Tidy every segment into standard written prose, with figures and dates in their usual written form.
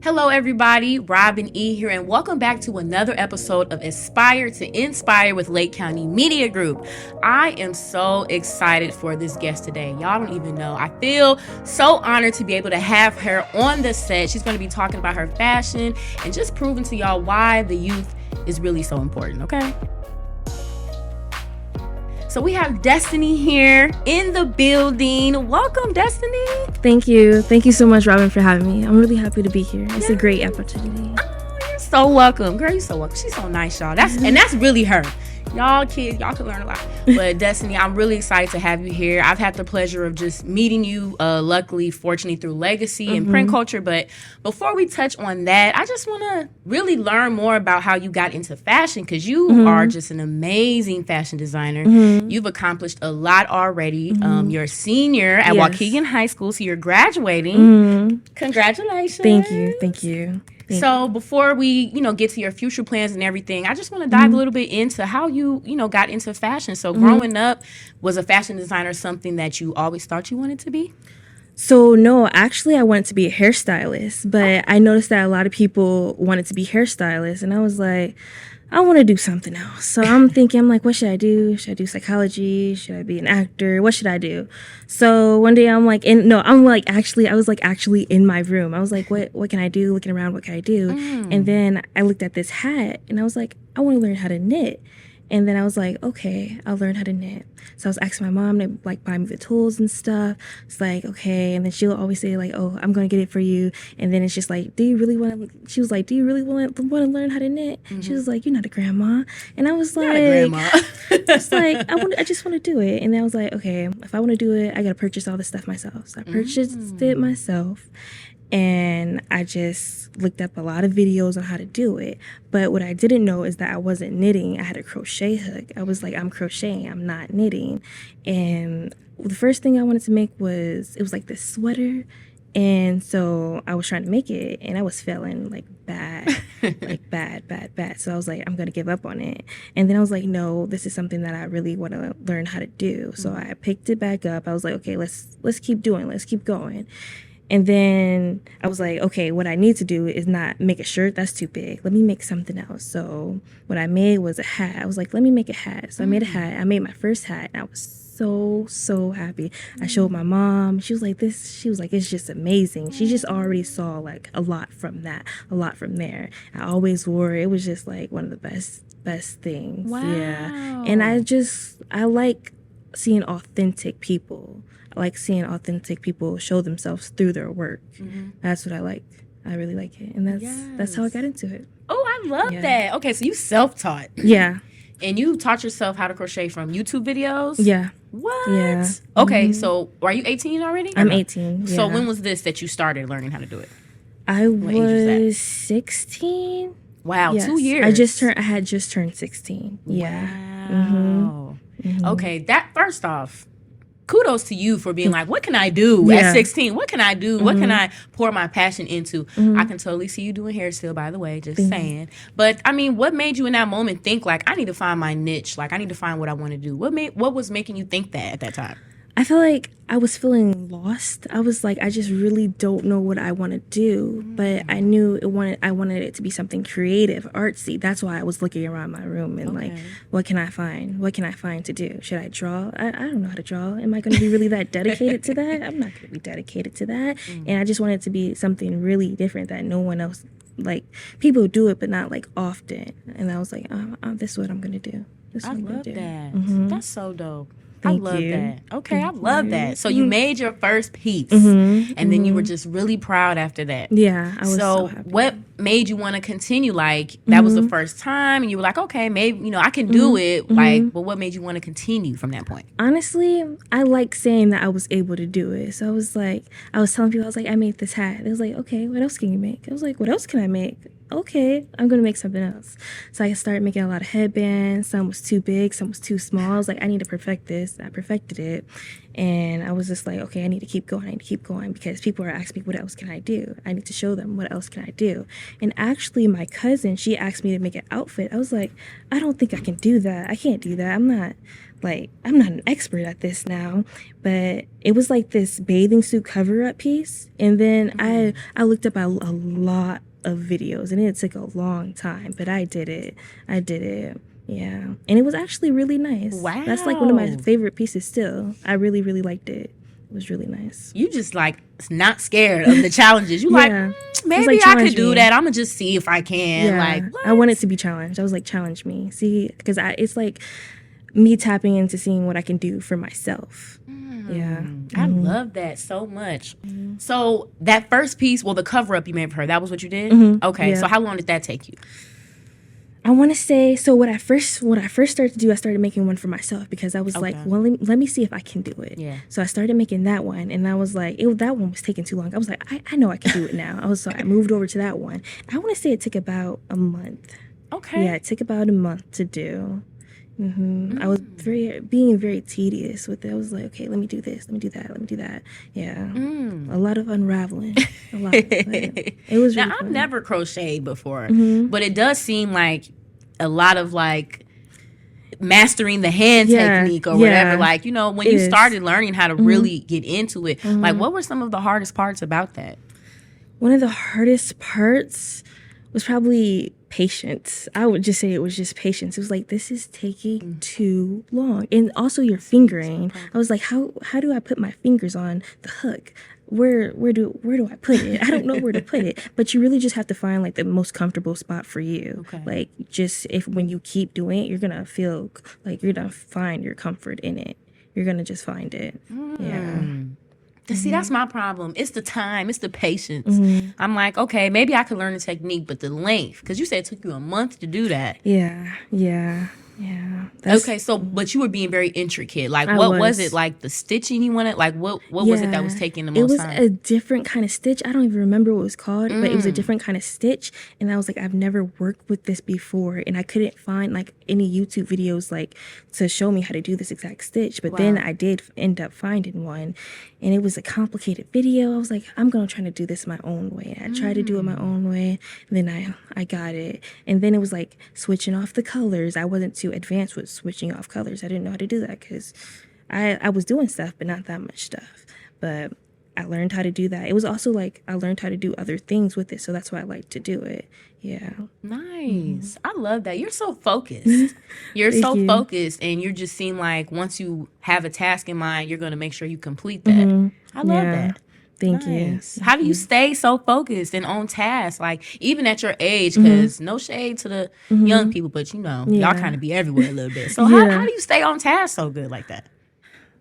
Hello, everybody. Robin E. here, and welcome back to another episode of Aspire to Inspire with Lake County Media Group. I am so excited for this guest today. Y'all don't even know. I feel so honored to be able to have her on the set. She's going to be talking about her fashion and just proving to y'all why the youth is really so important, okay? So we have Destiny here in the building. Welcome, Destiny. Thank you. Thank you so much, Robin, for having me. I'm really happy to be here. It's a great opportunity. Oh, you're so welcome. Girl, you're so welcome. She's so nice, y'all. That's really her. Y'all kids, y'all can learn a lot. But Destiny, I'm really excited to have you here. I've had the pleasure of just meeting you, luckily, fortunately, through Legacy and print culture. But before we touch on that, I just want to really learn more about how you got into fashion, because you are just an amazing fashion designer. You've accomplished a lot already. You're a senior at Waukegan High School, so you're graduating. Congratulations. Thank you. Thank you. So before we, get to your future plans and everything, I just want to dive a little bit into how you, got into fashion. So growing up, was a fashion designer something that you always thought you wanted to be? So, no, actually, I wanted to be a hairstylist, but I noticed that a lot of people wanted to be hairstylists, and I was like, I want to do something else. So I'm thinking, what should I do? Should I do psychology? Should I be an actor? What should I do? So one day I was actually in my room. I was like, what can I do? Looking around, what can I do? And then I looked at this hat and I was like, I want to learn how to knit. And then I was like, okay, I'll learn how to knit. So I was asking my mom to buy me the tools and stuff. It's like, okay. And then she'll always say oh, I'm going to get it for you. And then it's just like, do you really want to learn how to knit? She was like, you're not a grandma. And I was like, not a grandma. it's like, I just want to do it. And then I was like, okay, if I want to do it, I got to purchase all this stuff myself. So I purchased it myself. And I just looked up a lot of videos on how to do it. But what I didn't know is that I wasn't knitting. I had a crochet hook. I was like, I'm crocheting. I'm not knitting. And the first thing I wanted to make was this sweater. And so I was trying to make it, and I was failing bad, bad. So I was like, I'm going to give up on it. And then I was like, no, this is something that I really want to learn how to do. So I picked it back up. I was like, okay, let's keep doing. Let's keep going. And then I was like, okay, what I need to do is not make a shirt. That's too big. Let me make something else. So what I made was a hat. I was like, let me make a hat. So I made a hat. I made my first hat, and I was so happy. I showed my mom. She was like, it's just amazing. She just already saw a lot from that, a lot from there. I always wore it. It was just one of the best things. Wow. Yeah. And I like seeing authentic people. I like seeing authentic people show themselves through their work. That's what I like. I really like it. And that's how I got into it. Oh, I love that. Okay, so you self-taught. Yeah. And you taught yourself how to crochet from YouTube videos? Yeah. What? Yeah. Okay, so are you 18 already? I'm 18. Yeah. So when was this that you started learning how to do it? I What age was that? was 16. Wow, Yes. 2 years. I had just turned 16. Yeah. Wow. Okay, that first off, kudos to you for being like, what can I do at 16? What can I do? What can I pour my passion into? I can totally see you doing hair still, by the way, just saying. But I mean, what made you in that moment think I need to find my niche? I need to find what I want to do. What was making you think that at that time? I feel like I was feeling lost. I was like, I just really don't know what I want to do. But I knew I wanted it to be something creative, artsy. That's why I was looking around my room and what can I find? What can I find to do? Should I draw? I don't know how to draw. Am I going to be really that dedicated to that? I'm not going to be dedicated to that. And I just wanted it to be something really different that no one else, people do it, but not often. And I was like, this is what I'm going to do. This is I what I'm love gonna do. that. That's so dope. Thank I love you. that. Okay, I love that. So you made your first piece, and then you were just really proud after that. Yeah, I was so happy. What made you want to continue? That was the first time, and you were like, okay, maybe I can do it. But what made you want to continue from that point? Honestly, I like saying that I was able to do it. So I was telling people, I made this hat. They was like, okay, what else can you make? I was like, what else can I make? Okay, I'm going to make something else. So I started making a lot of headbands. Some was too big, some was too small. I was like, I need to perfect this. I perfected it. And I was just like, okay, I need to keep going. I need to keep going because people are asking me, what else can I do? I need to show them what else can I do. And actually, my cousin, she asked me to make an outfit. I was like, I don't think I can do that. I can't do that. I'm not an expert at this now. But it was like this bathing suit cover-up piece. And then I looked up a lot of videos, and it took a long time, but I did it. Yeah. And it was actually really nice. Wow. That's like one of my favorite pieces still. I really, really liked it. It was really nice. You just like not scared of the challenges. You maybe like, I could do that. I'm gonna just see if I can. Yeah. Like, what? I wanted to be challenged. I was like, challenge me. See, because it's like me tapping into seeing what I can do for myself. Yeah. I love that so much. So that first piece, well, the cover up you made for her, that was what you did? Okay. Yeah. So how long did that take you? I want to say, so what I first started to do, I started making one for myself because I was like, well, let me see if I can do it. Yeah. So I started making that one, and I was like, that one was taking too long. I was like, I know I can do it now. I moved over to that one. I want to say it took about a month. Okay. Yeah, it took about a month to do. I was being very tedious with it. I was like, okay, let me do this, let me do that, let me do that. Yeah, a lot of unraveling. A lot. It was really now fun. I've never crocheted before, but it does seem like a lot of like mastering the hand technique or whatever. Like, you know, when you started learning how to really get into it, like what were some of the hardest parts about that? One of the hardest parts was probably patience. I would just say it was just patience. It was like, this is taking too long. And also your fingering. I was like, how do I put my fingers on the hook? Where do I put it? I don't know where to put it. But you really just have to find like the most comfortable spot for you. Okay. Like, just when you keep doing it, you're gonna feel like you're gonna find your comfort in it. You're gonna just find it. Yeah. See, that's my problem. It's the time. It's the patience. I'm like, okay, maybe I could learn the technique, but the length, because you said it took you a month to do that. Yeah. Okay, so, but you were being very intricate. Like, what was it? Like the stitching you wanted? Like, what was it that was taking the most time? It was a different kind of stitch. I don't even remember what it was called, but it was a different kind of stitch. And I was like, I've never worked with this before. And I couldn't find like any YouTube videos like to show me how to do this exact stitch. But then I did end up finding one. And it was a complicated video. I was like, I'm going to try to do this my own way. I tried to do it my own way. And then I got it. And then it was like switching off the colors. I wasn't too advanced with switching off colors. I didn't know how to do that because I was doing stuff, but not that much stuff. But I learned how to do that. It was also like I learned how to do other things with it. So that's why I like to do it. Yeah. Nice. I love that. You're so focused. You're so focused, and you just seem like once you have a task in mind, you're going to make sure you complete that. I love that. Thank you. How do you stay so focused and on task? Like, even at your age, because no shade to the young people, but you know, y'all kind of be everywhere a little bit. So how do you stay on task so good like that?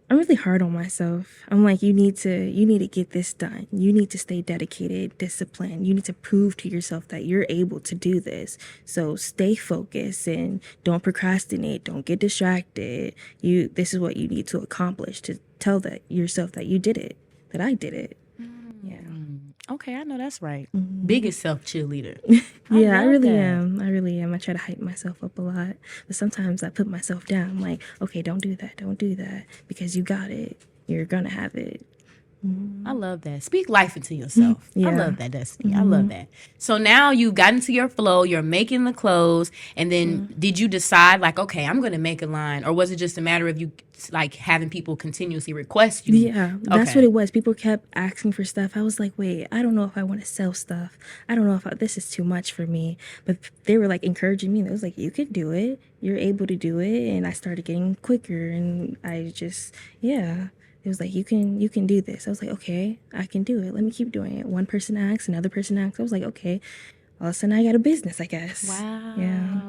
I'm really hard on myself. I'm like, you need to get this done. You need to stay dedicated, disciplined. You need to prove to yourself that you're able to do this. So stay focused and don't procrastinate. Don't get distracted. This is what you need to accomplish to tell yourself that you did it, that I did it. Yeah. Okay, I know that's right. Biggest self cheerleader. I really am. I try to hype myself up a lot. But sometimes I put myself down. I'm like, okay, don't do that. Because you got it. You're going to have it. I love that. Speak life into yourself. I love that, Destiny. I love that. So now you've gotten to your flow, you're making the clothes, and then did you decide like, okay, I'm going to make a line? Or was it just a matter of you like having people continuously request you? Yeah, that's what it was. People kept asking for stuff. I was like, wait, I don't know if I want to sell stuff. I don't know if this is too much for me. But they were like encouraging me. They was like, you can do it. You're able to do it. And I started getting quicker, and I just, it was like, you can do this. I was like, okay, I can do it. Let me keep doing it. One person asks, another person asks. I was like, okay, all of a sudden I got a business, I guess. Wow. Yeah.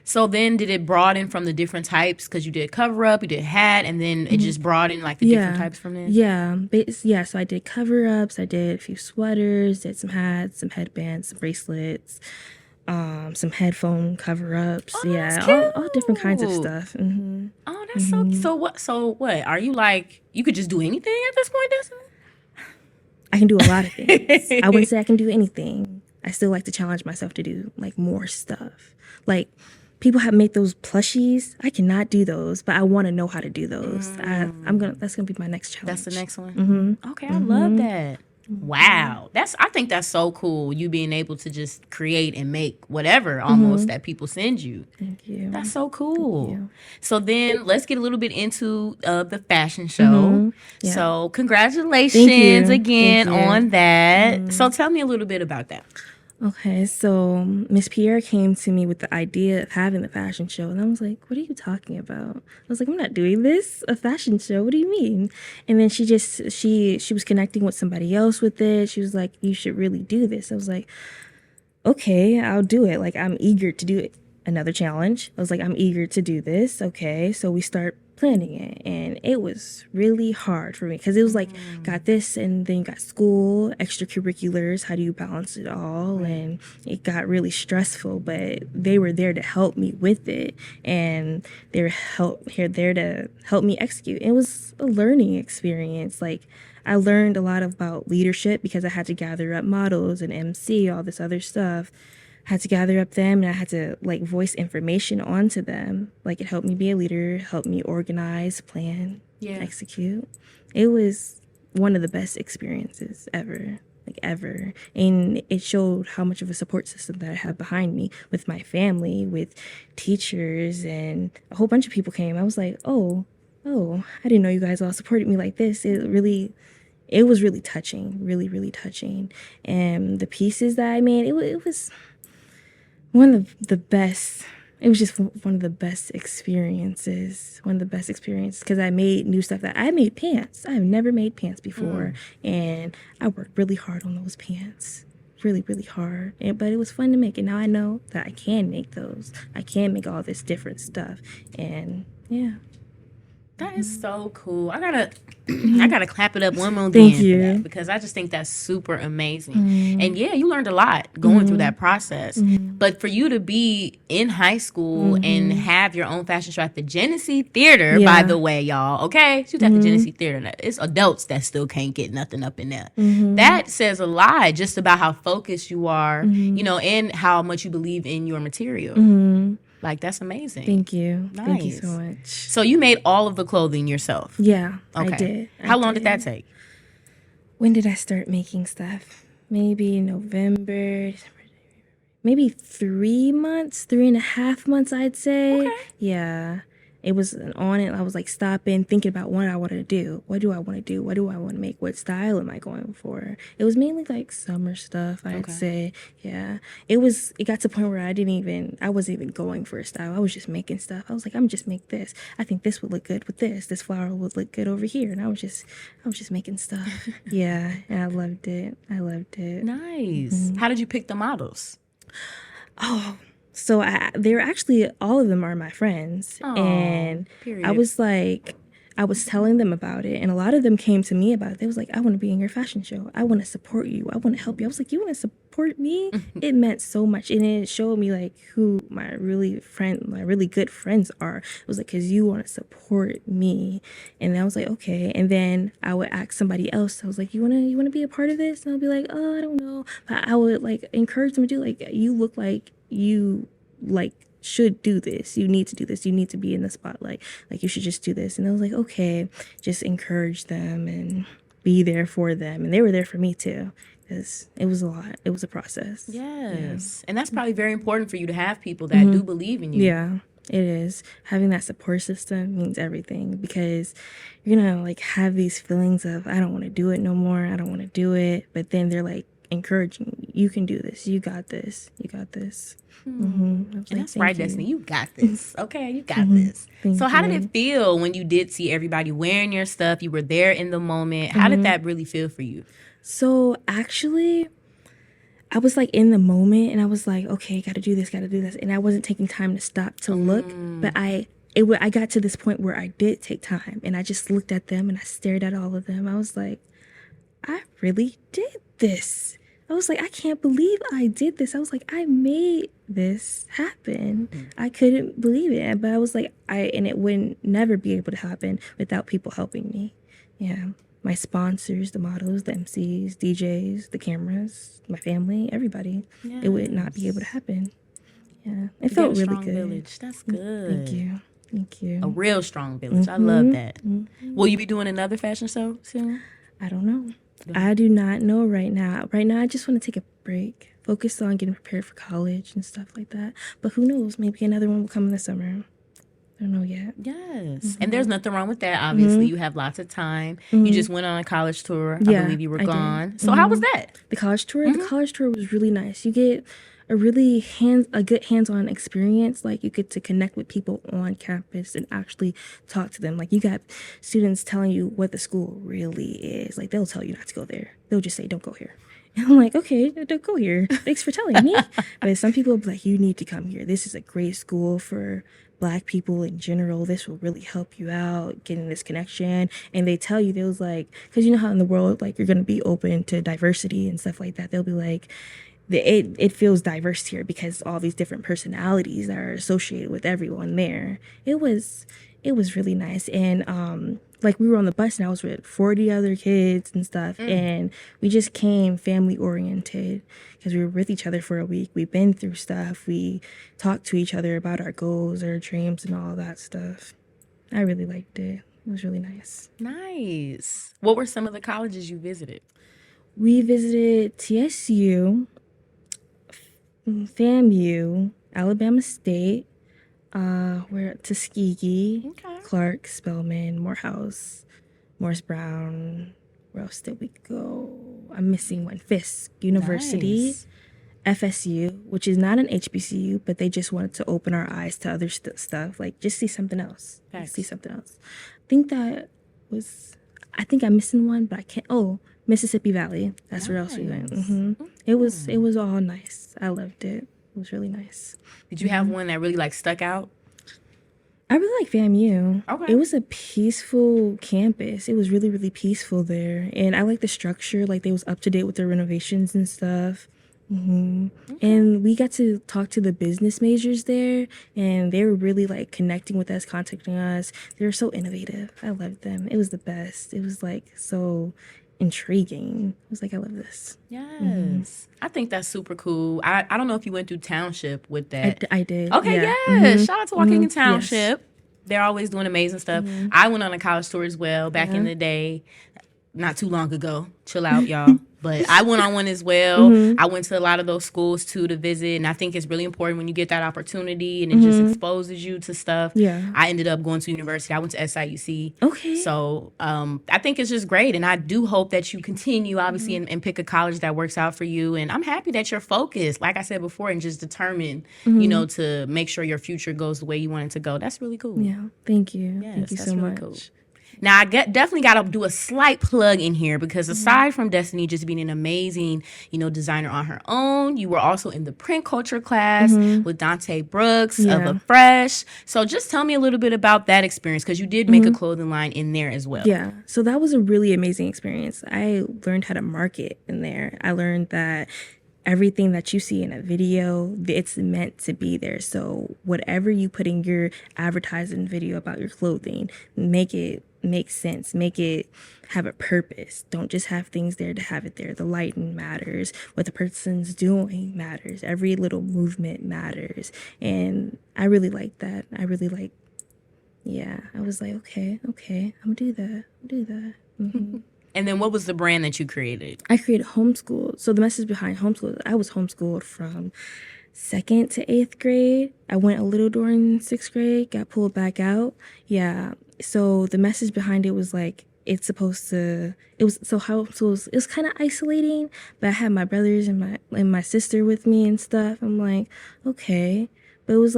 So then did it broaden from the different types? Because you did cover up, you did hat, and then it just broadened like the different types from there? Yeah, so I did cover ups, I did a few sweaters, did some hats, some headbands, some bracelets, some headphone cover ups. Oh, all different kinds of stuff. Oh, that's so what are you like, you could just do anything at this point, Destiny? I can do a lot of things. I wouldn't say I can do anything. I still like to challenge myself to do like more stuff. Like people have made those plushies. I cannot do those, but I want to know how to do those. That's gonna be my next challenge. That's the next one. Okay, I love that. Wow, I think that's so cool. You being able to just create and make whatever almost that people send you. Thank you. That's so cool. So then let's get a little bit into the fashion show. Yeah. So congratulations again on that. So tell me a little bit about that. Okay, so Miss Pierre came to me with the idea of having the fashion show, and I was like, "What are you talking about?" I was like, "I'm not doing this, a fashion show. What do you mean?" And then she was connecting with somebody else with it. She was like, "You should really do this." I was like, "Okay, I'll do it. Like, I'm eager to do it." Another challenge. I was like, "I'm eager to do this." Okay, so we start planning it, and it was really hard for me because it was like, got this, and then you got school, extracurriculars. How do you balance it all? And it got really stressful, but they were there to help me with it, and they were there to help me execute. It was a learning experience. Like, I learned a lot about leadership because I had to gather up models and MC, all this other stuff. Had to gather up them, and I had to like voice information onto them. Like, it helped me be a leader, helped me organize, plan, execute. It was one of the best experiences ever, like ever. And it showed how much of a support system that I have behind me with my family, with teachers, and a whole bunch of people came. I was like, oh, I didn't know you guys all supported me like this. It was really touching, really, really touching. And the pieces that I made, it was one of the best. It was just one of the best experiences. Because I made new stuff. I made pants. I have never made pants before. And I worked really hard on those pants. Really, really hard. But it was fun to make. And now I know that I can make those. I can make all this different stuff. And yeah. That is so cool. I gotta clap it up one more time for that, because I just think that's super amazing. And yeah, you learned a lot going through that process. But for you to be in high school and have your own fashion show at the Genesee Theater, by the way, y'all, okay? She's at the Genesee Theater. It's adults that still can't get nothing up in there. That says a lot just about how focused you are, you know, and how much you believe in your material. Like, that's amazing. Thank you. Nice. Thank you so much. So you made all of the clothing yourself? Yeah, okay. I did. How long did that take? When did I start making stuff? Maybe November. Maybe 3 months, 3.5 months, I'd say. Okay. Yeah. It was on it. I was like stopping, thinking about what I wanted to do. What do I want to do? What do I want to make? What style am I going for? It was mainly like summer stuff, I'd say. Yeah. It got to the point where I wasn't even going for a style. I was just making stuff. I was like, I'm just make this. I think this would look good with this. This flower would look good over here. And I was just making stuff. Yeah. And I loved it. Nice. How did you pick the models? Oh, so they're actually, all of them are my friends. And period. I was telling them about it, and a lot of them came to me about it. They was like, I want to be in your fashion show. I want to support you. I want to help you. I was like, you want to support me? It meant so much. And it showed me like who my really good friends are. It was like, because you want to support me. And I was like, okay. And then I would ask somebody else. I was like, you want to be a part of this? And I'll be like, oh, I don't know. But I would like encourage them to do, like, you look like you like should do this. You need to do this. You need to be in the spotlight. Like, you should just do this. And I was like, okay, just encourage them and be there for them. And they were there for me too, because it was a lot. It was a process. Yes. Yeah. And that's probably very important for you to have people that do believe in you. Yeah, it is. Having that support system means everything, because you're gonna like have these feelings of, I don't want to do it no more. I don't want to do it. But then they're like encouraging you can do this. You got this. And that's right, Destiny. You got this. Okay, you got this. So how did it feel when you did see everybody wearing your stuff? You were there in the moment. How did that really feel for you? So actually, I was like in the moment, and I was like, okay, gotta do this. And I wasn't taking time to stop to look. But I got to this point where I did take time, and I just looked at them and I stared at all of them. I was like, I really did this. I was like, I can't believe I did this. I was like, I made this happen. I couldn't believe it. But I was like, and it would never be able to happen without people helping me. Yeah. My sponsors, the models, the MCs, DJs, the cameras, my family, everybody. Yes. It would not be able to happen. Yeah, it You got felt a really strong good. village. That's good. Thank you. Thank you. A real strong village. I love that. Will you be doing another fashion show soon? I don't know. I do not know right now. Right now, I just want to take a break, focus on getting prepared for college and stuff like that. But who knows? Maybe another one will come in the summer. I don't know yet. Yes. And there's nothing wrong with that. Obviously, you have lots of time. You just went on a college tour. I Yeah, believe you were I did. gone. So how was that? The college tour. The college tour was really nice. You get a good hands-on experience. Like you get to connect with people on campus and actually talk to them. Like you got students telling you what the school really is. Like they'll tell you not to go there. They'll just say don't go here. And I'm like, okay, don't go here. Thanks for telling me. But some people will be like, you need to come here. This is a great school for Black people in general. This will really help you out getting this connection. And they tell you, they was like, because you know how in the world, like you're going to be open to diversity and stuff like that. They'll be like, it feels diverse here because all these different personalities that are associated with everyone there. It was really nice. And like we were on the bus and I was with 40 other kids and stuff, and we just came family oriented because we were with each other for a week. We've been through stuff. We talked to each other about our goals, our dreams, and all that stuff. I really liked it. It was really nice. Nice. What were some of the colleges you visited? We visited TSU, FAMU, Alabama State, we're at Tuskegee, Okay. Clark, Spelman, Morehouse, Morris Brown. Where else did we go? I'm missing one. Fisk University, Nice. FSU, which is not an HBCU, but they just wanted to open our eyes to other stuff. Like just see something else. Facts. See something else. I think I'm missing one, but I can't. Oh, Mississippi Valley. That's where else we went. Nice. It was all nice. I loved it. It was really nice. Did you have one that really like stuck out? I really like FAMU. Okay. It was a peaceful campus. It was really, really peaceful there. And I like the structure. Like, they was up to date with their renovations and stuff. And we got to talk to the business majors there. And they were really, like, connecting with us, contacting us. They were so innovative. I loved them. It was the best. It was, like, so intriguing. I was like, I love this. Yes. I think that's super cool. I don't know if you went through Township with that. I did. Okay, yeah. Shout out to Waukegan Yes. Township. They're always doing amazing stuff. I went on a college tour as well back in the day, not too long ago. Chill out, y'all. But I went on one as well. I went to a lot of those schools too to visit, and I think it's really important when you get that opportunity and it just exposes you to stuff. Yeah. I ended up going to university. I went to SIUC. Okay. So I think it's just great, and I do hope that you continue, obviously, and pick a college that works out for you. And I'm happy that you're focused, like I said before, and just determined, to make sure your future goes the way you want it to go. That's really cool. Yeah. Thank you. Yes, Thank you that's so really much. cool. Now, I definitely got to do a slight plug in here because aside from Destiny just being an amazing, designer on her own, you were also in the print culture class with Dante Brooks of Yeah. A Fresh. So just tell me a little bit about that experience because you did make a clothing line in there as well. Yeah. So that was a really amazing experience. I learned how to market in there. I learned that everything that you see in a video, it's meant to be there. So whatever you put in your advertising video about your clothing, make it make sense. Make it have a purpose. Don't just have things there to have it there. The lighting matters. What the person's doing matters. Every little movement matters. And I really like that. I was like, okay, I'm gonna do that. And then what was the brand that you created? I created homeschool. So the message behind homeschool, I was homeschooled from 2nd to 8th grade. I went a little during 6th grade, got pulled back out. Yeah. So the message behind it was like, it was kind of isolating, but I had my brothers and my sister with me and stuff. I'm like, okay. But it was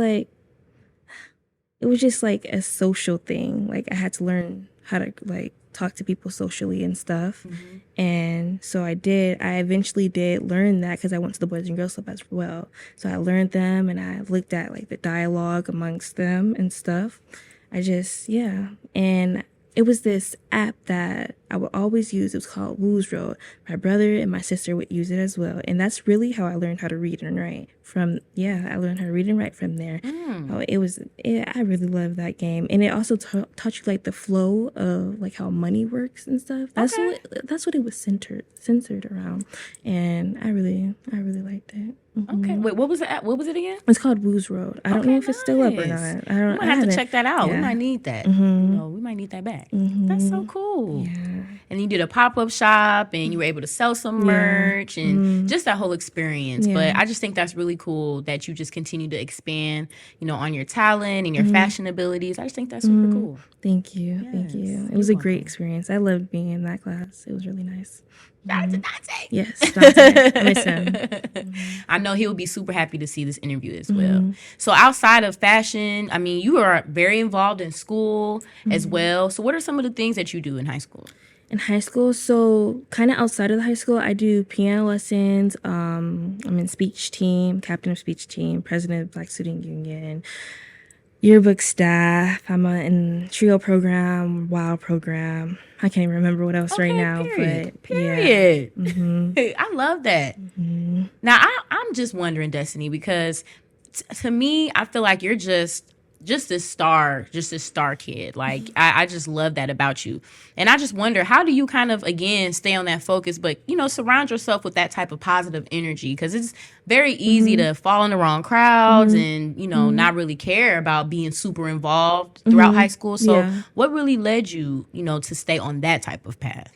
just like a social thing. Like I had to learn how to like talk to people socially and stuff. And so I eventually did learn that because I went to the Boys and Girls Club as well. So I learned them and I looked at like the dialogue amongst them and stuff. And it was this app that I would always use. It was called Woo's Road. My brother and my sister would use it as well. And that's really how I learned how to read and write I learned how to read and write from there. I really love that game. And it also taught you like the flow of like how money works and stuff. That's what it was centered around. And I really liked it. Okay. Wait, what was it? What was it again? It's called Woo's Road. I don't know if it's still up or nice. not. I don't. We might I have to haven't- check that out. We Yeah. might need that. You know, we might need that back. That's so cool. Yeah. And you did a pop-up shop and you were able to sell some merch and just that whole experience. Yeah. But I just think that's really cool that you just continue to expand, you know, on your talent and your fashion abilities. I just think that's super cool. Thank you. Thank Yes, you. It was a you're great welcome. experience. I loved being in that class. It was really nice. Shout out to Dante. Yes. Dante. I miss him. I know he will be super happy to see this interview as well. So outside of fashion, I mean, you are very involved in school as well. So what are some of the things that you do in high school? In high school, so kind of outside of the high school, I do piano lessons. I'm in speech team, captain of speech team, president of Black Student Union, yearbook staff. I'm in trio program, wild program. I can't even remember what else right now, but period. I love that. Now I'm just wondering, Destiny, because to me, I feel like you're just this star kid. Like I just love that about you. And I just wonder, how do you kind of again stay on that focus, but you know, surround yourself with that type of positive energy? Because it's very easy to fall in the wrong crowds and, you know, not really care about being super involved throughout high school. So what really led you, you know, to stay on that type of path?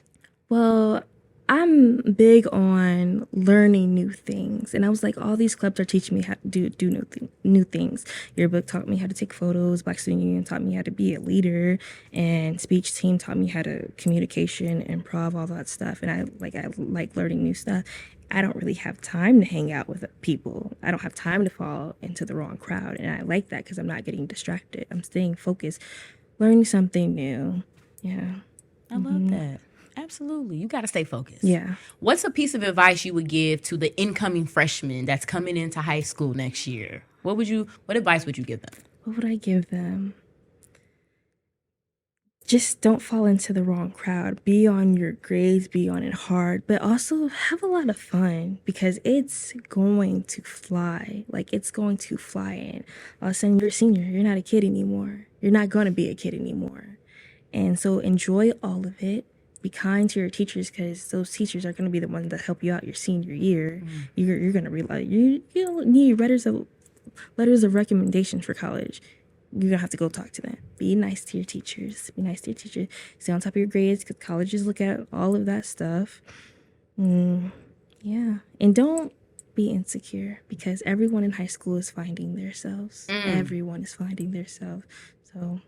Well, I'm big on learning new things. And I was like, all these clubs are teaching me how to do new things. Yearbook taught me how to take photos. Black Student Union taught me how to be a leader. And speech team taught me how to communication, improv, all that stuff. And I like learning new stuff. I don't really have time to hang out with people. I don't have time to fall into the wrong crowd. And I like that because I'm not getting distracted. I'm staying focused, learning something new. Yeah. I love that. Absolutely. You got to stay focused. Yeah. What's a piece of advice you would give to the incoming freshman that's coming into high school next year? What advice would you give them? What would I give them? Just don't fall into the wrong crowd. Be on your grades, be on it hard, but also have a lot of fun because it's going to fly. Like, it's going to fly in. All of a sudden, you're a senior. You're not a kid anymore. You're not going to be a kid anymore. And so enjoy all of it. Be kind to your teachers because those teachers are going to be the ones that help you out your senior year. You're going to realize you need letters of recommendation for college. You're going to have to go talk to them. Be nice to your teachers. Be nice to your teachers. Stay on top of your grades because colleges look at all of that stuff. Yeah. And don't be insecure because everyone in high school is finding themselves. Everyone is finding themselves. So,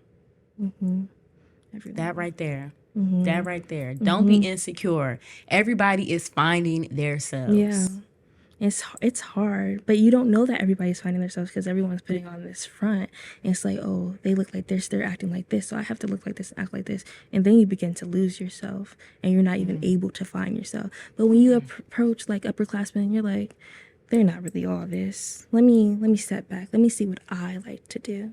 everyone. That right there. That right there. Don't be insecure. Everybody is finding themselves. Yeah. It's hard, but you don't know that everybody's finding themselves because everyone's putting on this front. And it's like, oh, they look like this, they're acting like this, so I have to look like this, act like this. And then you begin to lose yourself and you're not even able to find yourself. But when you approach like upperclassmen, you're like, they're not really all this. Let me step back. Let me see what I like to do.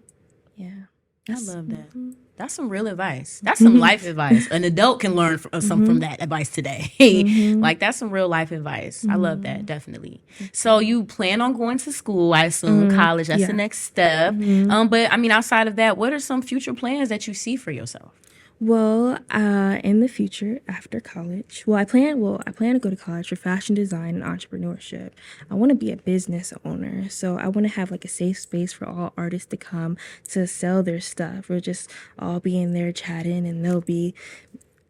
Yeah. I love that. That's some real advice. That's some life advice. An adult can learn from that advice today. Like, that's some real life advice. I love that, definitely. So you plan on going to school, I assume, college. That's the next step. But, I mean, outside of that, what are some future plans that you see for yourself? Well, in the future, after college, I plan to go to college for fashion design and entrepreneurship. I want to be a business owner, so I want to have like a safe space for all artists to come to sell their stuff. We'll just all be in there chatting, and there'll be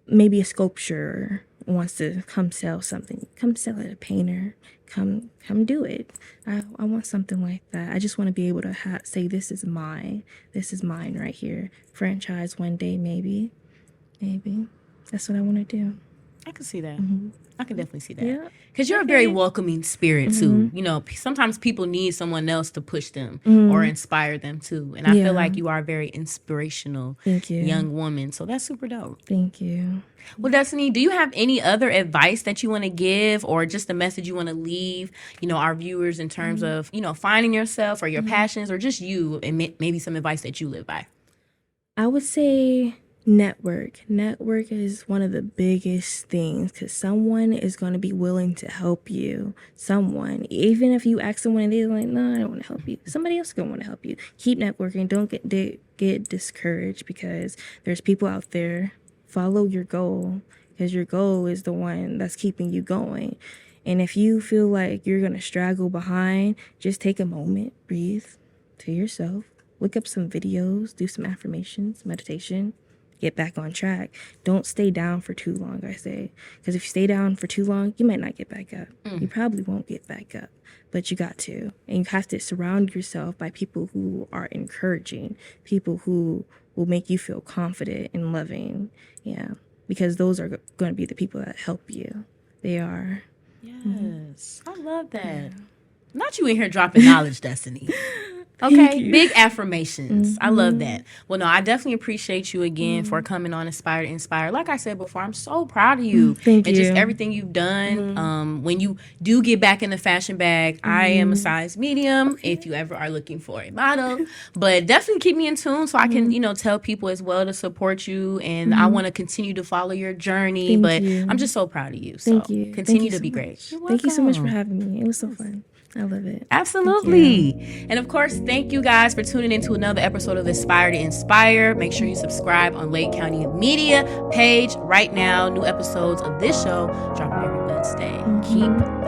maybe a sculptor wants to come sell something. Come sell it, a painter. Come do it. I want something like that. I just want to be able to say, this is mine. This is mine right here. Franchise one day, maybe. That's what I want to do. I can see that. I can definitely see that. Yeah. Because you're a very welcoming spirit, too. You know, sometimes people need someone else to push them or inspire them, too. And I feel like you are a very inspirational young woman. So that's super dope. Thank you. Well, Destiny, do you have any other advice that you want to give or just a message you want to leave, you know, our viewers in terms of, you know, finding yourself or your passions or just you and maybe some advice that you live by? I would say network. Network is one of the biggest things because someone is going to be willing to help you. Someone, even if you ask someone and they're like, no, I don't want to help you. Somebody else is going to want to help you. Keep networking. Don't get discouraged because there's people out there. Follow your goal because your goal is the one that's keeping you going. And if you feel like you're going to straggle behind, just take a moment, breathe to yourself, look up some videos, do some affirmations, meditation, get back on track. Don't stay down for too long, I say. Because if you stay down for too long, you might not get back up. You probably won't get back up, but you got to. And you have to surround yourself by people who are encouraging, people who will make you feel confident and loving. Yeah, because those are going to be the people that help you. They are. Yes. I love that. Not you in here dropping knowledge, Destiny. Okay, big affirmations. I love that. Well, no, I definitely appreciate you again for coming on Inspire to Inspire. Like I said before, I'm so proud of you. Thank and you. just everything you've done. When you do get back in the fashion bag, I am a size medium if you ever are looking for a model. But definitely keep me in tune so I can, tell people as well to support you. And I want to continue to follow your journey. Thank you. I'm just so proud of you. Thank So you. continue Thank you to so be much. great. You're Thank you so much for welcome. having me. It was so fun. I love it. Absolutely. And of course, thank you guys for tuning into another episode of Aspire to Inspire. Make sure you subscribe on Lake County Media page right now. New episodes of this show dropping every Wednesday. Keep